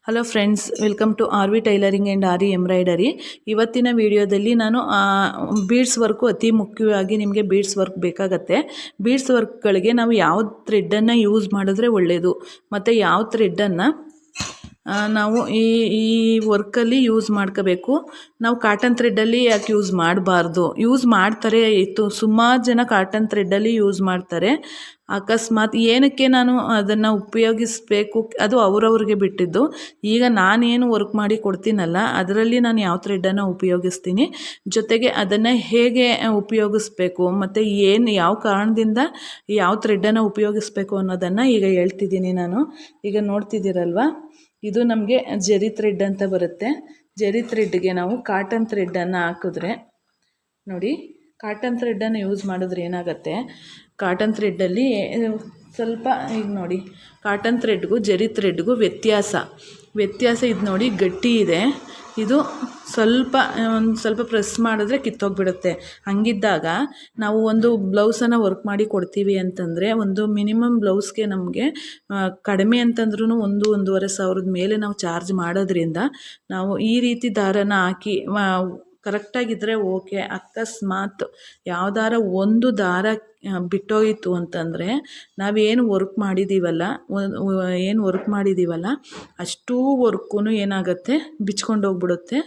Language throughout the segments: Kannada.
Hello friends, welcome to R V tailoring and R V embroidery. ಇವತ್ತಿನ ವಿಡಿಯೋದಲ್ಲಿ ನಾನು ಬೀಡ್ಸ್ ವರ್ಕು ಅತಿ ಮುಖ್ಯವಾಗಿ ನಿಮಗೆ ಬೀಡ್ಸ್ ವರ್ಕ್ ಬೇಕಾಗತ್ತೆ. ಬೀಡ್ಸ್ ವರ್ಕ್ಗಳಿಗೆ ನಾವು ಯಾವ ಥ್ರೆಡ್ಡನ್ನು ಯೂಸ್ ಮಾಡಿದ್ರೆ ಒಳ್ಳೆಯದು ಮತ್ತು ಯಾವ ಥ್ರೆಡ್ಡನ್ನು ನಾವು ಈ ವರ್ಕಲ್ಲಿ ಯೂಸ್ ಮಾಡ್ಕೋಬೇಕು. ನಾವು ಕಾಟನ್ ಥ್ರೆಡ್ಡಲ್ಲಿ ಯಾಕೆ ಯೂಸ್ ಮಾಡಬಾರ್ದು? ಯೂಸ್ ಮಾಡ್ತಾರೆ, ಸುಮಾರು ಜನ ಕಾಟನ್ ಥ್ರೆಡ್ಡಲ್ಲಿ ಯೂಸ್ ಮಾಡ್ತಾರೆ. ಅಕಸ್ಮಾತ್ ಏನಕ್ಕೆ ನಾನು ಅದನ್ನು ಉಪಯೋಗಿಸಬೇಕು ಅದು ಅವರವ್ರಿಗೆ ಬಿಟ್ಟಿದ್ದು. ಈಗ ನಾನೇನು ವರ್ಕ್ ಮಾಡಿ ಕೊಡ್ತೀನಲ್ಲ, ಅದರಲ್ಲಿ ನಾನು ಯಾವ ಥ್ರೆಡ್ಡನ್ನು ಉಪಯೋಗಿಸ್ತೀನಿ, ಜೊತೆಗೆ ಅದನ್ನು ಹೇಗೆ ಉಪಯೋಗಿಸ್ಬೇಕು ಮತ್ತು ಯಾವ ಕಾರಣದಿಂದ ಯಾವ ಥ್ರೆಡ್ಡನ್ನು ಉಪಯೋಗಿಸ್ಬೇಕು ಅನ್ನೋದನ್ನು ಈಗ ಹೇಳ್ತಿದ್ದೀನಿ ನಾನು. ಈಗ ನೋಡ್ತಿದ್ದೀರಲ್ವ, ಇದು ನಮಗೆ ಜರಿ ಥ್ರೆಡ್ ಅಂತ ಬರುತ್ತೆ. ಜರಿ ಥ್ರೆಡ್ಗೆ ನಾವು ಕಾಟನ್ ಥ್ರೆಡ್ಡನ್ನು ಹಾಕಿದ್ರೆ ನೋಡಿ, ಕಾಟನ್ ಥ್ರೆಡ್ಡನ್ನು ಯೂಸ್ ಮಾಡಿದ್ರೆ ಏನಾಗುತ್ತೆ, ಕಾಟನ್ ಥ್ರೆಡ್ಡಲ್ಲಿ ಸ್ವಲ್ಪ ಈಗ ನೋಡಿ, ಕಾಟನ್ ಥ್ರೆಡ್ಗೂ ಜರಿ ಥ್ರೆಡ್ಗೂ ವ್ಯತ್ಯಾಸ ಇದು ನೋಡಿ, ಗಟ್ಟಿ ಇದೆ. ಇದು ಸ್ವಲ್ಪ ಪ್ರೆಸ್ ಮಾಡಿದ್ರೆ ಕಿತ್ತೋಗಿಬಿಡುತ್ತೆ. ಹಂಗಿದ್ದಾಗ ನಾವು ಒಂದು ಬ್ಲೌಸನ್ನು ವರ್ಕ್ ಮಾಡಿ ಕೊಡ್ತೀವಿ ಅಂತಂದರೆ, ಒಂದು ಮಿನಿಮಮ್ ಬ್ಲೌಸ್ಗೆ ನಮಗೆ ಕಡಿಮೆ ಅಂತಂದ್ರೂ 1-1.5 ಸಾವಿರದ ಮೇಲೆ ನಾವು ಚಾರ್ಜ್ ಮಾಡೋದ್ರಿಂದ ನಾವು ಈ ರೀತಿ ದಾರನ ಹಾಕಿ ಕರೆಕ್ಟಾಗಿದ್ದರೆ ಓಕೆ. ಅಕಸ್ಮಾತ್ ಯಾವ್ದಾರ ಒಂದು ದಾರ ಬಿಟ್ಟೋಯಿತು ಅಂತಂದರೆ ನಾವೇನು ವರ್ಕ್ ಮಾಡಿದ್ದೀವಲ್ಲ ಅಷ್ಟೂ ವರ್ಕು ಏನಾಗುತ್ತೆ, ಬಿಚ್ಕೊಂಡು ಹೋಗ್ಬಿಡುತ್ತೆ.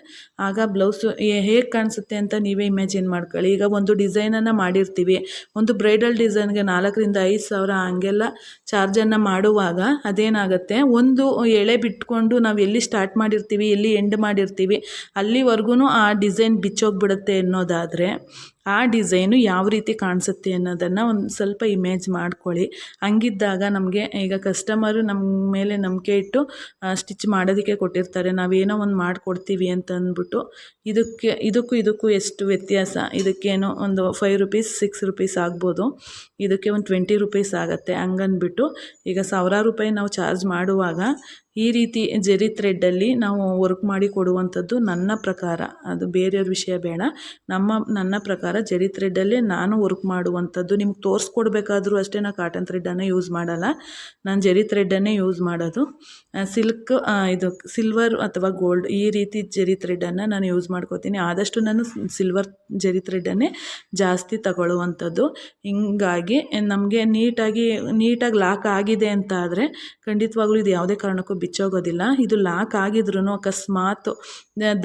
ಆಗ ಬ್ಲೌಸು ಹೇಗೆ ಕಾಣಿಸುತ್ತೆ ಅಂತ ನೀವೇ ಇಮ್ಯಾಜಿನ್ ಮಾಡ್ಕೊಳ್ಳಿ. ಈಗ ಒಂದು ಡಿಸೈನನ್ನು ಮಾಡಿರ್ತೀವಿ, ಒಂದು ಬ್ರೈಡಲ್ ಡಿಸೈನ್ಗೆ 4,000-5,000 ಸಾವಿರ ಹಂಗೆಲ್ಲ ಚಾರ್ಜನ್ನು ಮಾಡುವಾಗ ಅದೇನಾಗುತ್ತೆ, ಒಂದು ಎಳೆ ಬಿಟ್ಕೊಂಡು ನಾವು ಎಲ್ಲಿ ಸ್ಟಾರ್ಟ್ ಮಾಡಿರ್ತೀವಿ, ಎಲ್ಲಿ ಎಂಡ್ ಮಾಡಿರ್ತೀವಿ ಅಲ್ಲಿವರೆಗೂ ಆ ಡಿಸೈನ್ ಬಿಚ್ಚೋಗ್ಬಿಡುತ್ತೆ ಅನ್ನೋದಾದರೆ, ಆ ಡಿಸೈನು ಯಾವ ರೀತಿ ಕಾಣಿಸುತ್ತೆ ಅನ್ನೋದನ್ನು ಒಂದು ಸ್ವಲ್ಪ ಇಮೇಜ್ ಮಾಡ್ಕೊಳ್ಳಿ. ಹಂಗಿದ್ದಾಗ ನಮಗೆ ಈಗ ಕಸ್ಟಮರು ನಮ್ಮ ಮೇಲೆ ನಂಬಿಕೆ ಇಟ್ಟು ಸ್ಟಿಚ್ ಮಾಡೋದಕ್ಕೆ ಕೊಟ್ಟಿರ್ತಾರೆ, ನಾವೇನೋ ಒಂದು ಮಾಡಿಕೊಡ್ತೀವಿ ಅಂತ ಅಂದ್ಬಿಟ್ಟು. ಇದಕ್ಕೂ ಎಷ್ಟು ವ್ಯತ್ಯಾಸ, ಇದಕ್ಕೇನೋ ಒಂದು 5 ರೂಪೀಸ್ 6 ರೂಪೀಸ್ ಆಗ್ಬೋದು, ಇದಕ್ಕೆ ಒಂದು 20 ರೂಪೀಸ್ ಆಗುತ್ತೆ. ಹಂಗಂದ್ಬಿಟ್ಟು ಈಗ 1,000 ರೂಪಾಯಿ ನಾವು ಚಾರ್ಜ್ ಮಾಡುವಾಗ ಈ ರೀತಿ ಜರಿ ಥ್ರೆಡ್ಡಲ್ಲಿ ನಾವು ವರ್ಕ್ ಮಾಡಿ ಕೊಡುವಂಥದ್ದು ನನ್ನ ಪ್ರಕಾರ, ಅದು ಬೇರೆಯವ್ರ ವಿಷಯ ಬೇಡ, ನನ್ನ ಪ್ರಕಾರ ಜರಿ ಥ್ರೆಡ್ಡಲ್ಲೇ ನಾನು ವರ್ಕ್ ಮಾಡುವಂಥದ್ದು. ನಿಮ್ಗೆ ತೋರಿಸ್ಕೊಡ್ಬೇಕಾದ್ರೂ ಅಷ್ಟೇ ನಾನು ಕಾಟನ್ ಥ್ರೆಡ್ಡನ್ನು ಯೂಸ್ ಮಾಡಲ್ಲ, ನಾನು ಜರಿ ಥ್ರೆಡ್ಡನ್ನೇ ಯೂಸ್ ಮಾಡೋದು. ಸಿಲ್ಕ್, ಇದು ಸಿಲ್ವರ್ ಅಥವಾ ಗೋಲ್ಡ್, ಈ ರೀತಿ ಜರಿ ಥ್ರೆಡ್ಡನ್ನು ನಾನು ಯೂಸ್ ಮಾಡ್ಕೋತೀನಿ. ಆದಷ್ಟು ನಾನು ಸಿಲ್ವರ್ ಜರಿ ಥ್ರೆಡ್ಡನ್ನೇ ಜಾಸ್ತಿ ತಗೊಳ್ಳುವಂಥದ್ದು. ಹಿಂಗಾಗಿ ನಮಗೆ ನೀಟಾಗಿ ಲಾಕ್ ಆಗಿದೆ ಅಂತ ಆದರೆ ಖಂಡಿತವಾಗ್ಲೂ ಇದು ಯಾವುದೇ ಕಾರಣಕ್ಕೂ ಬಿಚ್ಚೋಗೋದಿಲ್ಲ. ಇದು ಲಾಕ್ ಆಗಿದ್ರೂ ಅಕಸ್ಮಾತ್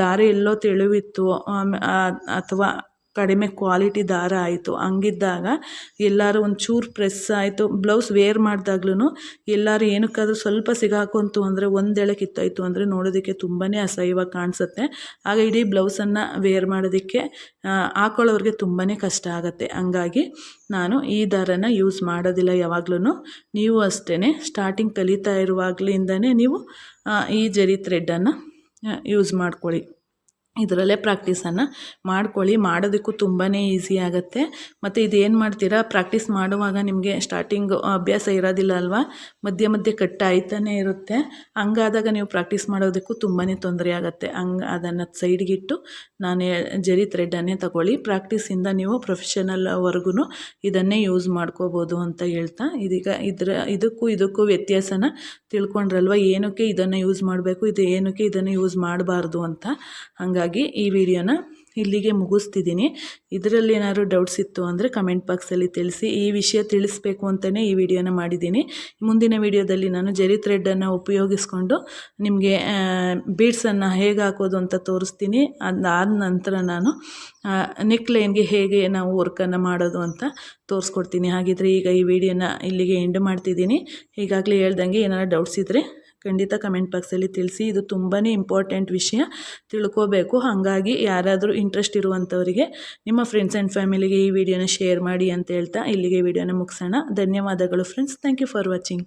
ದಾರ ಎಲ್ಲೋ ತೆಳುವಿತ್ತು ಅಥವಾ ಕಡಿಮೆ ಕ್ವಾಲಿಟಿ ದಾರ ಆಯಿತು, ಹಂಗಿದ್ದಾಗ ಎಲ್ಲರೂ ಒಂಚೂರು ಪ್ರೆಸ್ ಆಯಿತು, ಬ್ಲೌಸ್ ವೇರ್ ಮಾಡಿದಾಗ್ಲೂ ಎಲ್ಲರೂ ಏನಕ್ಕಾದ್ರೂ ಸ್ವಲ್ಪ ಸಿಗಾಕೊಂತು ಅಂದರೆ, ಒಂದೆಳೆ ಕಿತ್ತಾಯಿತು ಅಂದರೆ ನೋಡೋದಕ್ಕೆ ತುಂಬಾ ಅಸಹ್ಯವಾಗಿ ಕಾಣಿಸುತ್ತೆ. ಆಗ ಇಡೀ ಬ್ಲೌಸನ್ನು ವೇರ್ ಮಾಡೋದಕ್ಕೆ ಹಾಕೊಳ್ಳೋರಿಗೆ ತುಂಬಾ ಕಷ್ಟ ಆಗುತ್ತೆ. ಹಂಗಾಗಿ ನಾನು ಈ ದಾರನ ಯೂಸ್ ಮಾಡೋದಿಲ್ಲ ಯಾವಾಗ್ಲೂ. ನೀವು ಅಷ್ಟೇ ಸ್ಟಾರ್ಟಿಂಗ್ ಕಲಿತಾ ಇರುವಾಗಲಿಂದನೇ ನೀವು ಈ ಜರಿ ಥ್ರೆಡ್ಡನ್ನು ಯೂಸ್ ಮಾಡ್ಕೊಳ್ಳಿ. ಇದರಲ್ಲೇ ಪ್ರಾಕ್ಟೀಸನ್ನು ಮಾಡ್ಕೊಳ್ಳಿ, ಮಾಡೋದಕ್ಕೂ ತುಂಬಾ ಈಸಿ ಆಗುತ್ತೆ. ಮತ್ತು ಇದೇನು ಮಾಡ್ತೀರಾ, ಪ್ರಾಕ್ಟೀಸ್ ಮಾಡುವಾಗ ನಿಮಗೆ ಸ್ಟಾರ್ಟಿಂಗು ಅಭ್ಯಾಸ ಇರೋದಿಲ್ಲ ಅಲ್ವಾ, ಮಧ್ಯೆ ಕಟ್ ಆಯ್ತಾನೆ ಇರುತ್ತೆ. ಹಂಗಾದಾಗ ನೀವು ಪ್ರಾಕ್ಟೀಸ್ ಮಾಡೋದಕ್ಕೂ ತುಂಬಾ ತೊಂದರೆ ಆಗುತ್ತೆ. ಅದನ್ನು ಸೈಡ್ಗಿಟ್ಟು ನಾನು ಜರಿ ಥ್ರೆಡ್ಡನ್ನೇ ತಗೊಳ್ಳಿ. ಪ್ರಾಕ್ಟೀಸಿಂದ ನೀವು ಪ್ರೊಫೆಷನಲ್ವರೆಗೂ ಇದನ್ನೇ ಯೂಸ್ ಮಾಡ್ಕೋಬೋದು ಅಂತ ಹೇಳ್ತಾ, ಇದೀಗ ಇದಕ್ಕೂ ವ್ಯತ್ಯಾಸನ ತಿಳ್ಕೊಂಡ್ರಲ್ವ, ಏನಕ್ಕೆ ಇದನ್ನು ಯೂಸ್ ಮಾಡಬೇಕು, ಏನಕ್ಕೆ ಇದನ್ನು ಯೂಸ್ ಮಾಡಬಾರ್ದು ಅಂತ. ಹಾಗಾಗಿ ಈ ವಿಡಿಯೋನ ಇಲ್ಲಿಗೆ ಮುಗಿಸ್ತಿದ್ದೀನಿ. ಇದರಲ್ಲಿ ಏನಾದ್ರು ಡೌಟ್ಸ್ ಇತ್ತು ಅಂದರೆ ಕಮೆಂಟ್ ಬಾಕ್ಸಲ್ಲಿ ತಿಳಿಸಿ. ಈ ವಿಷಯ ತಿಳಿಸ್ಬೇಕು ಅಂತಲೇ ಈ ವಿಡಿಯೋನ ಮಾಡಿದ್ದೀನಿ. ಮುಂದಿನ ವಿಡಿಯೋದಲ್ಲಿ ನಾನು ಜರಿ ಥ್ರೆಡ್ಡನ್ನು ಉಪಯೋಗಿಸ್ಕೊಂಡು ನಿಮಗೆ ಬೀಡ್ಸನ್ನು ಹೇಗೆ ಹಾಕೋದು ಅಂತ ತೋರಿಸ್ತೀನಿ. ಅದಾದ ನಂತರ ನಾನು ನೆಕ್ ಲೈನ್ಗೆ ಹೇಗೆ ನಾವು ವರ್ಕನ್ನು ಮಾಡೋದು ಅಂತ ತೋರಿಸ್ಕೊಡ್ತೀನಿ. ಹಾಗಿದ್ರೆ ಈಗ ಈ ವಿಡಿಯೋನ ಇಲ್ಲಿಗೆ ಎಂಡ್ ಮಾಡ್ತಿದ್ದೀನಿ. ಈಗಾಗಲೇ ಹೇಳ್ದಂಗೆ ಏನಾದ್ರು ಡೌಟ್ಸ್ ಇದ್ದರೆ ಖಂಡಿತ ಕಮೆಂಟ್ ಬಾಕ್ಸಲ್ಲಿ ತಿಳಿಸಿ. ಇದು ತುಂಬಾ ಇಂಪಾರ್ಟೆಂಟ್ ವಿಷಯ, ತಿಳ್ಕೋಬೇಕು. ಹಾಗಾಗಿ ಯಾರಾದರೂ ಇಂಟ್ರೆಸ್ಟ್ ಇರುವಂಥವರಿಗೆ ನಿಮ್ಮ ಫ್ರೆಂಡ್ಸ್ ಆ್ಯಂಡ್ ಫ್ಯಾಮಿಲಿಗೆ ಈ ವಿಡಿಯೋನ ಶೇರ್ ಮಾಡಿ ಅಂತ ಹೇಳ್ತಾ ಇಲ್ಲಿಗೆ ವಿಡಿಯೋನ ಮುಗಿಸೋಣ. ಧನ್ಯವಾದಗಳು friends. Thank you for watching.